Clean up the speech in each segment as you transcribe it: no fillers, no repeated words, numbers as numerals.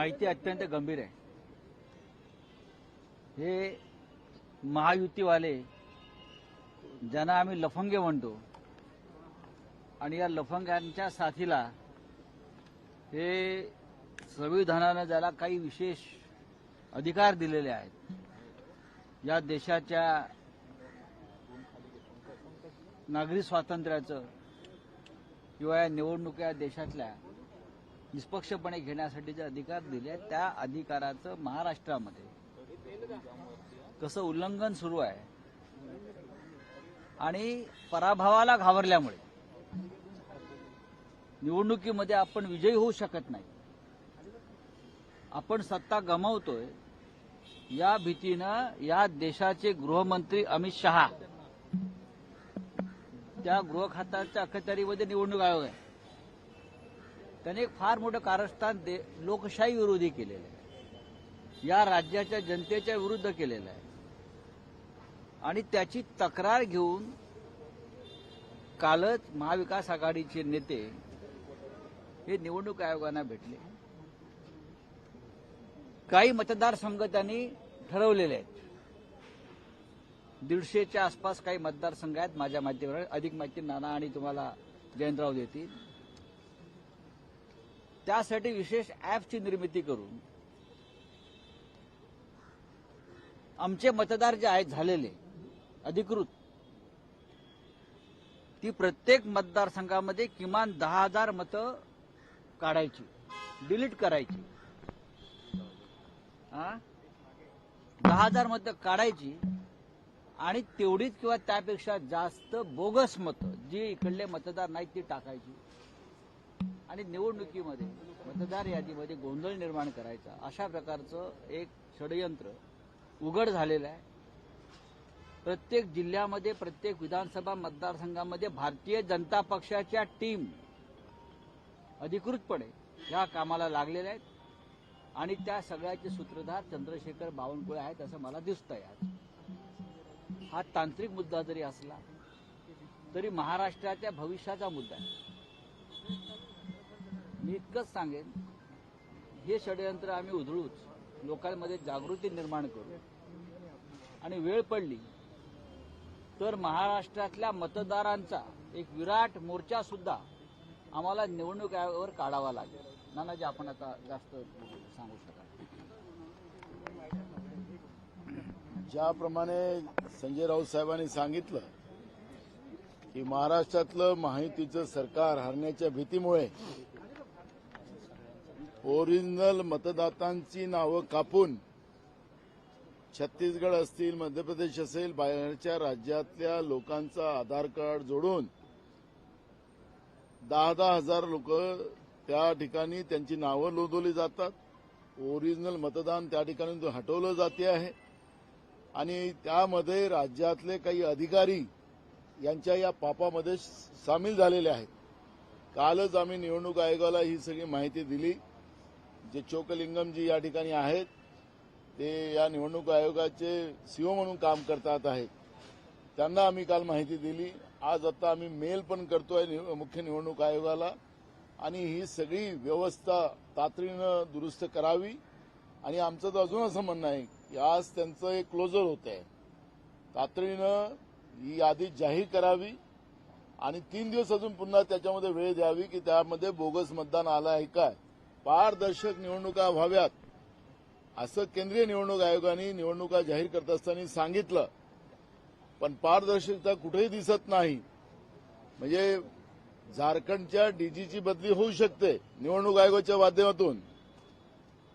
माहिती अत्यंत गंभीर आहे। हे महायुतीवाले ज्यांना आम्ही लफंगे म्हणतो आणि या लफंग्यांच्या साथीला हे संविधानाने ज्याला काही विशेष अधिकार दिलेले आहेत, या देशाच्या नागरी स्वातंत्र्याचं किंवा या निवडणुका देशातल्या निष्पक्षपणे घेण्यासाठी जे अधिकार दिले आहेत, त्या अधिकाराचं महाराष्ट्रामध्ये कसं उल्लंघन सुरू आहे आणि पराभवाला घाबरल्यामुळे निवडणुकीमध्ये आपण विजयी होऊ शकत नाही, आपण सत्ता गमावतोय या भीतीनं या देशाचे गृहमंत्री अमित शहा, त्या गृह खात्याच्या अखत्यारीमध्ये निवडणूक आयोग आहे, त्याने एक फार मोठं कारस्थान लोकशाही विरोधी केलेलं आहे, या राज्याच्या जनतेच्या विरुद्ध केलेलं आहे आणि त्याची तक्रार घेऊन कालच महाविकास आघाडीचे नेते हे निवडणूक आयोगांना भेटले। काही मतदारसंघ त्यांनी ठरवलेले आहेत, 150च्या आसपास काही मतदारसंघ आहेत माझ्या माहितीवर, अधिक माहिती नाना आणि तुम्हाला जयंतराव देतील। त्यासाठी विशेष ॲपची निर्मिती करून आमचे मतदार जे आहेत झालेले अधिकृत, ती प्रत्येक मतदारसंघामध्ये किमान 10,000 मतं काढायची, डिलीट करायची, 10,000 मतं काढायची आणि तेवढीच किंवा त्यापेक्षा जास्त बोगस मतं जी इकडले मतदार नाहीत ती टाकायची आणि निवडणुकीमध्ये मतदार यादीमध्ये गोंधळ निर्माण करायचा, अशा प्रकारचं एक षडयंत्र उघड झालेलं आहे। प्रत्येक जिल्ह्यामध्ये, प्रत्येक विधानसभा मतदारसंघामध्ये भारतीय जनता पक्षाच्या टीम अधिकृतपणे या कामाला लागलेल्या आहेत आणि त्या सगळ्याचे सूत्रधार चंद्रशेखर बावनकुळे आहेत असं मला दिसतंय। हा तांत्रिक मुद्दा जरी असला तरी महाराष्ट्राच्या भविष्याचा मुद्दा आहे। मी इतकंच सांगेन, हे षडयंत्र आम्ही उधळूच, लोकांमध्ये जागृती निर्माण करू आणि वेळ पडली तर महाराष्ट्रातल्या मतदारांचा एक विराट मोर्चा सुद्धा आम्हाला निवडणूक आयोगावर काढावा लागेल। नानाजी, आपण आता जास्त सांगू शकाल? ज्याप्रमाणे संजय राऊत साहेबांनी सांगितलं की महाराष्ट्रातलं महायुतीचं सरकार हरण्याच्या भीतीमुळे ओरिजिनल मतदातांची नावं कापून छत्तीसगड असतील, मध्य प्रदेश असेल, बाहेरच्या राज्यातल्या लोकांचा आधार कार्ड जोडून 10,000 हजार लोक त्या ठिकाणी त्यांची नावं नोंदवली जातात। ओरिजिनल मतदान त्या ठिकाणी हटवलं जाते आहे आणि त्यामध्ये राज्यातले काही अधिकारी यांच्या या पापामध्ये सामील झालेले आहेत। कालच आम्ही निवडणूक आयोगाला ही सगळी माहिती दिली। जे चोकलिंगमजी या ठिकाणी आहेत ते या निवडणूक आयोगाचे सीओ म्हणून काम करतात आहेत, त्यांना आम्ही काल माहिती दिली। आज आता आम्ही मेल पण करतोय मुख्य निवडणूक आयोगाला आणि ही सगळी व्यवस्था तातडीनं दुरुस्त करावी आणि आमचं तर अजून असं म्हणणं आहे की आज त्यांचं एक क्लोजर होत आहे, तातडीनं ही यादी जाहीर करावी आणि 3 दिवस अजून पुन्हा त्याच्यामध्ये वेळ द्यावी की त्यामध्ये बोगस मतदान आलं आहे काय, पारदर्शक निवडणुका व्हाव्यात असं केंद्रीय निवडणूक आयोगाने निवडणुका जाहीर करत असताना सांगितलं, पण पारदर्शकता कुठेही दिसत नाही। म्हणजे झारखंडच्या डीजीची बदली होऊ शकते निवडणूक आयोगाच्या माध्यमातून,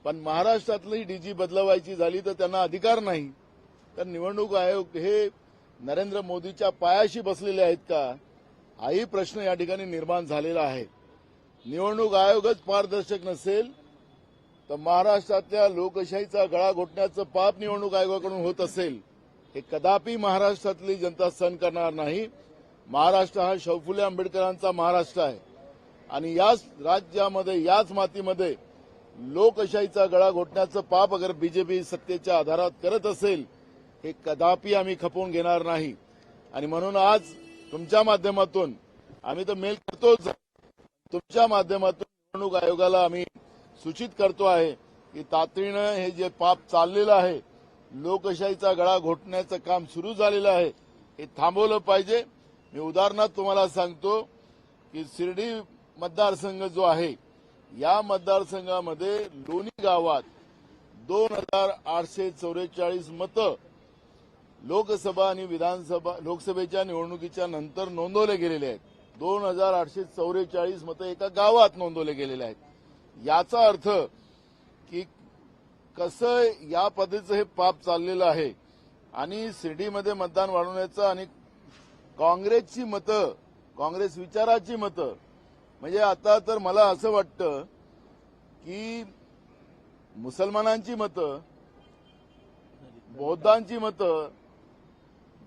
पण महाराष्ट्रातली डीजी बदलवायची झाली तर त्यांना अधिकार नाही। तर निवडणूक आयोग हे नरेंद्र मोदीच्या पायाशी बसलेले आहेत का, हाही प्रश्न या ठिकाणी निर्माण झालेला आहे। निवडणूक आयोगच पारदर्शक नसेल तर महाराष्ट्रातल्या लोकशाहीचा गळा घोटण्याचं पाप निवडणूक आयोगाकडून होत असेल, हे कदापि महाराष्ट्रातली जनता सहन करणार नाही। महाराष्ट्र हा शाहू फुले आंबेडकरांचा महाराष्ट्र आहे आणि याच राज्यामध्ये, याच मातीमध्ये लोकशाहीचा गळा घोटण्याचं पाप अगर बीजेपी सत्तेच्या आधारात करत असेल, हे कदापि आम्ही खपवून घेणार नाही। आणि म्हणून आज तुमच्या माध्यमातून आम्ही तर मेल करतोच, तुमच्या माध्यमातून निवडणूक आयोगाला आम्ही सूचित करतो आहे की तातडीनं हे जे पाप चाललेलं आहे, लोकशाहीचा गळा घोटण्याचं काम सुरू झालेलं आहे, हे थांबवलं पाहिजे. मी उदाहरणार्थ तुम्हाला सांगतो की शिर्डी मतदारसंघ जो आहे, या मतदारसंघामध्ये लोणी गावात 2,844 मतं लोकसभा आणि विधानसभा लोकसभेच्या निवडणुकीच्या नंतर नोंदवले गेलेले आहेत. 2,844 मतं एका गावात नोंदवले गेलेले आहेत. याचा अर्थ की कसं या पद्धतीचं हे पाप चाललेलं आहे आणि शिर्डीमध्ये मतदान वाढवण्याचं आणि काँग्रेसची मतं, काँग्रेस विचाराची मतं, म्हणजे आता तर मला असं वाटतं की मुसलमानांची मतं, बौद्धांची मतं,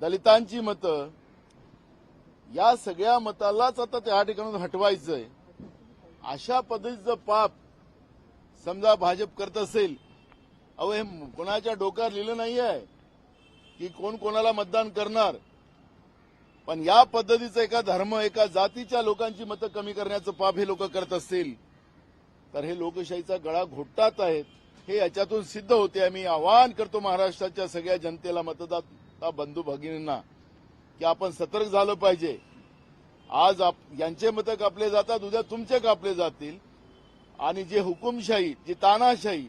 दलितांची मतं, या सगळ्या मतालाच आता त्या ठिकाणून हटवायचंय. अशा पद्धतीचं पाप समजा भाजप करत असेल, अहो हे कोणाच्या डोक्यावर लिहिलं नाही आहे की कोण कोणाला मतदान करणार, पण या पद्धतीचं एका धर्म, एका जातीच्या लोकांची मतं कमी करण्याचं पाप हे लोक करत असतील तर हे लोकशाहीचा गळा घोटत आहेत, हे याच्यातून सिद्ध होते. मी आवाहन करतो महाराष्ट्राच्या सगळ्या जनतेला, मतदाता बंधू भगिनींना, की आपण सतर्क झालं पाहिजे. आज यांचे मतं कापले जातात, उद्या तुमचे कापले जातील आणि जे हुकुमशाही, जी तानाशाही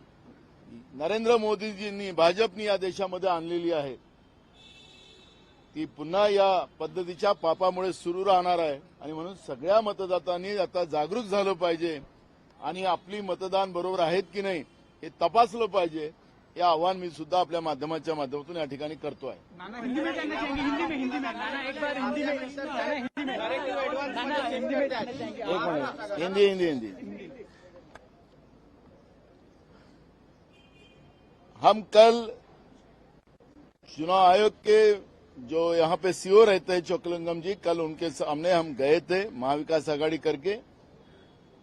नरेंद्र मोदीजींनी, भाजपनी या देशामध्ये आणलेली आहे, ती पुन्हा या पद्धतीच्या पापामुळे सुरू राहणार आहे. आणि म्हणून सगळ्या मतदातांनी आता जागरूक झालं पाहिजे आणि आपली मतदान बरोबर आहेत की नाही हे तपासलं पाहिजे. हे आव्हान मी सुद्धा आपल्या माध्यमाच्या माध्यमातून या ठिकाणी करतो आहे. हिंदी हम कल चुनाव आयोग के जो यहाँ पे सीओ रहते हैं चोकलिंगम जी, कल उनके सामने हम गए थे महाविकास आघाड़ी करके.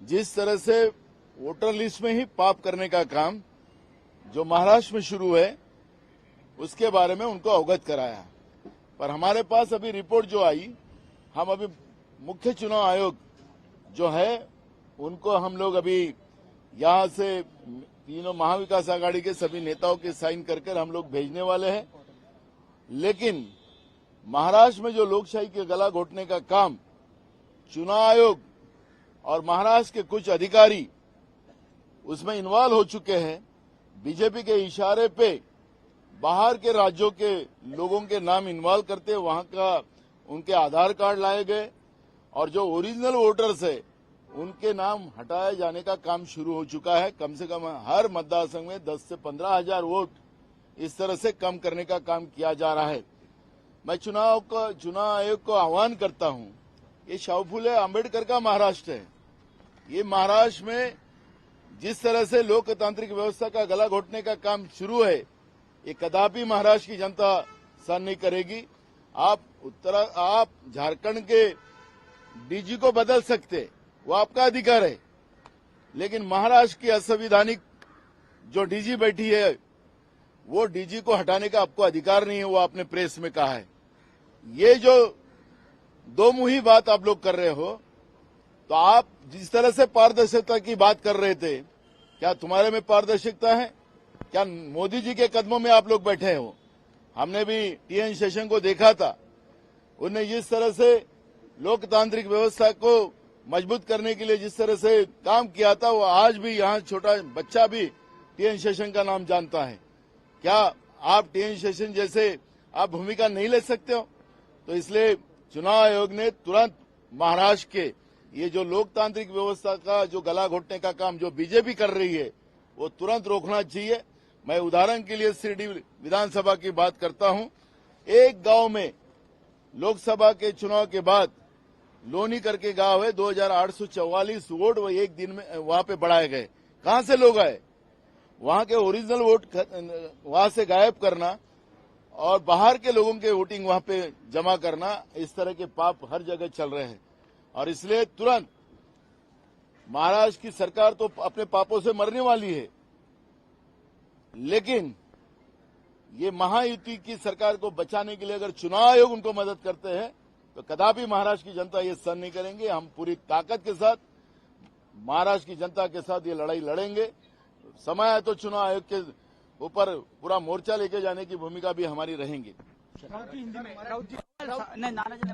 जिस तरह से वोटर लिस्ट में ही पाप करने का काम जो महाराष्ट्र में शुरू है उसके बारे में उनको अवगत कराया. पर हमारे पास अभी रिपोर्ट जो आई, हम अभी मुख्य चुनाव आयोग जो है उनको हम लोग अभी यहां से तीनों महाविकास आघाड़ी के सभी नेताओं के साइन करके हम लोग भेजने वाले हैं. लेकिन महाराष्ट्र में जो लोकशाही के गला घोटने का काम चुनाव आयोग और महाराष्ट्र के कुछ अधिकारी उसमें इन्वॉल्व हो चुके हैं. बीजेपी के इशारे पे बाहर के राज्यों के लोगों के नाम इन्वॉल्व करते, वहां का उनके आधार कार्ड लाए गए और जो ओरिजिनल वोटर्स है उनके नाम हटाए जाने का काम शुरू हो चुका है. कम से कम हर मतदार संघ में 10 से 15,000 वोट इस तरह से कम करने का काम किया जा रहा है. मैं चुनाव आयोग को आह्वान करता हूं, ये शाहू फुले आंबेडकर का महाराष्ट्र है. ये महाराष्ट्र में जिस तरह से लोकतांत्रिक व्यवस्था का गला घोटने का काम शुरू है, ये कदापि महाराष्ट्र की जनता सहन नहीं करेगी. आप झारखंड के डीजी को बदल सकते, वो आपका अधिकार है, लेकिन महाराष्ट्र की असंवैधानिक जो डीजी बैठी है वो डीजी को हटाने का आपको अधिकार नहीं है. वो आपने प्रेस में कहा है. ये जो दो मुही बात आप लोग कर रहे हो, तो आप जिस तरह से पारदर्शिता की बात कर रहे थे, क्या तुम्हारे में पारदर्शिता है? क्या मोदी जी के कदमों में आप लोग बैठे हो? हमने भी टीएन शेषन को देखा था, उन्हें जिस तरह से लोकतांत्रिक व्यवस्था को मजबूत करने के लिए जिस तरह से काम किया था, वो आज भी यहाँ छोटा बच्चा भी टीएन शेषन का नाम जानता है. क्या आप टीएन शेषन जैसे आप भूमिका नहीं ले सकते हो? तो इसलिए चुनाव आयोग ने तुरंत महाराष्ट्र के ये जो लोकतांत्रिक व्यवस्था का जो गला घोटने का काम जो बीजेपी कर रही है वो तुरंत रोकना चाहिए. मैं उदाहरण के लिए शिरडी विधानसभा की बात करता हूं. एक गांव में लोकसभा के चुनाव के बाद लोनी करके गांव है, 2,844 वोट वो एक दिन में वहां पे बढ़ाए गए. कहां से लोग आए? वहां के ओरिजिनल वोट वहां से गायब करना और बाहर के लोगों के वोटिंग वहां पे जमा करना, इस तरह के पाप हर जगह चल रहे हैं. और इसलिए तुरंत महाराष्ट्र की सरकार तो अपने पापों से मरने वाली है, लेकिन ये महायुति की सरकार को बचाने के लिए अगर चुनाव आयोग उनको मदद करते हैं तो कदापि महाराष्ट्र की जनता ये सहन नहीं करेंगे. हम पूरी ताकत के साथ महाराष्ट्र की जनता के साथ ये लड़ाई लड़ेंगे. समय है तो चुनाव आयोग के ऊपर पूरा मोर्चा लेके जाने की भूमिका भी हमारी रहेंगी। नाही नानाजी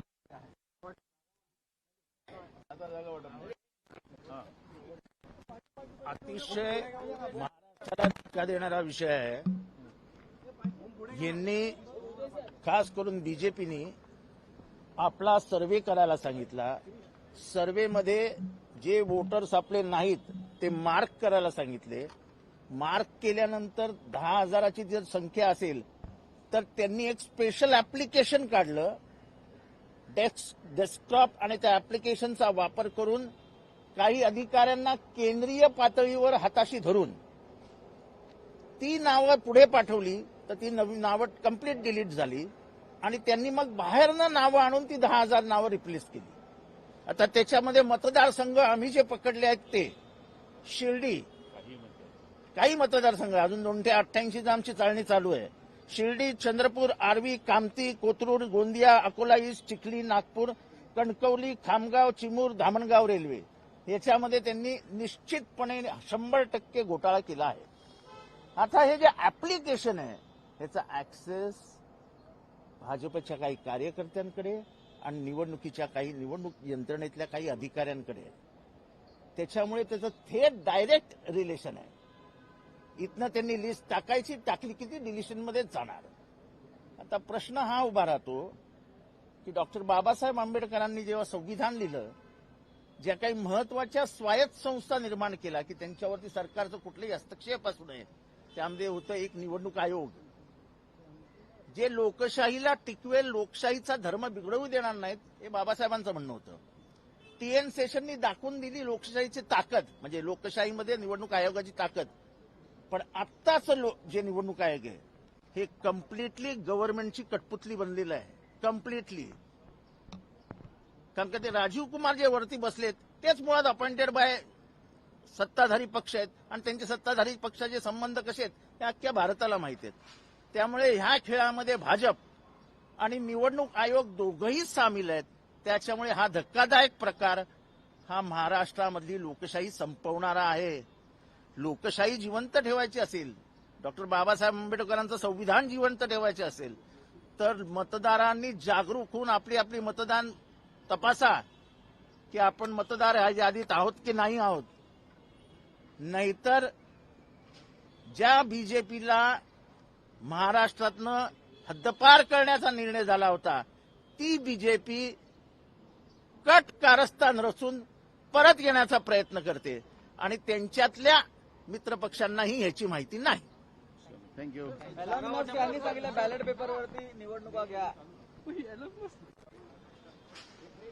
अतिशय महाराष्ट्राला धक्का देणारा विषय आहे। यांनी खास करून बीजेपीने आपला सर्व्हे करायला सांगितला। सर्व्हेमध्ये जे वोटर्स आपले नाहीत ते मार्क करायला सांगितले। मार्क केल्यानंतर 10,000ची जर संख्या असेल तर त्यांनी एक स्पेशल ऍप्लिकेशन काढलं। डेस्कटॉप आणि त्या ऍप्लिकेशनचा वापर करून काही अधिकाऱ्यांना केंद्रीय पातळीवर हाताशी धरून ती नावं पुढे पाठवली तर ती नवी नावं कंप्लीट डिलीट झाली आणि त्यांनी मग बाहेरनं नावं आणून ती 10,000 नावं रिप्लेस केली। आता त्याच्यामध्ये मतदारसंघ आम्ही जे पकडले आहेत ते शिर्डी, काही मतदारसंघ अजून 288 आमची चालणी चालू आहे। शिर्डी, चंद्रपूर, आर्वी, कामती, कोथरूड, गोंदिया, अकोला ईस्ट, चिखली, नागपूर, कणकवली, खामगाव, चिमूर, धामणगाव रेल्वे याच्यामध्ये त्यांनी निश्चितपणे 100% घोटाळा केला आहे। आता हे जे ऍप्लिकेशन आहे ह्याचा ऍक्सेस भाजपच्या काही कार्यकर्त्यांकडे आणि निवडणूक यंत्रणेतल्या काही अधिकाऱ्यांकडे आहे। त्याच्यामुळे त्याचं थेट डायरेक्ट रिलेशन आहे। इथनं त्यांनी लिस्ट टाकली किती डिलिशनमध्येच जाणार। आता प्रश्न हा उभा राहतो की डॉक्टर बाबासाहेब आंबेडकरांनी जेव्हा संविधान लिहिलं, ज्या काही महत्वाच्या स्वायत्त संस्था निर्माण केल्या की त्यांच्यावरती सरकारचं कुठलेही हस्तक्षेप असू नये, त्यामध्ये होतं एक निवडणूक आयोग जे लोकशाहीला टिकवेल, लोकशाहीचा धर्म बिघडवू देणार नाहीत, हे बाबासाहेबांचं म्हणणं होतं। TN सेशननी दाखवून दिली लोकशाहीची ताकद, म्हणजे लोकशाहीमध्ये निवडणूक आयोगाची ताकद। पण आत्ताच जे निवडणूक आयोग आहे हे कम्प्लिटली गव्हर्नमेंटची कठपुतली बनलेलं आहे, कम्प्लिटली। कारण का ते राजीव कुमार जे वरती बसलेत तेच मुळात अपॉइंटेड बाय सत्ताधारी पक्ष आहेत आणि त्यांचे सत्ताधारी पक्षाचे संबंध कसे आहेत हे अख्ख्या भारताला माहिती आहेत। त्यामुळे ह्या खेळामध्ये भाजप आणि निवडणूक आयोग दोघंही सामील आहेत। त्याच्यामुळे हा धक्कादायक प्रकार हा महाराष्ट्रामधली लोकशाही संपवणारा आहे। लोकशाही जिवंत ठेवायची असेल, डॉक्टर बाबासाहेब आंबेडकरांचं संविधान जिवंत ठेवायचे असेल तर मतदारांनी जागरूक होऊन आपली आपली मतदान तपासा की आपण मतदार यादीत आहोत की नाही आहोत। नाहीतर ज्या बीजेपीला महाराष्ट्रातनं हद्दपार करण्याचा निर्णय झाला होता ती बीजेपी कट कारस्थान रचून परत येण्याचा प्रयत्न करते आणि त्यांच्यातल्या मित्रपक्षांनाही ह्याची माहिती नाही। थँक्यू। यांनी सांगितलं बॅलेट पेपरवरती निवडणुका घ्या।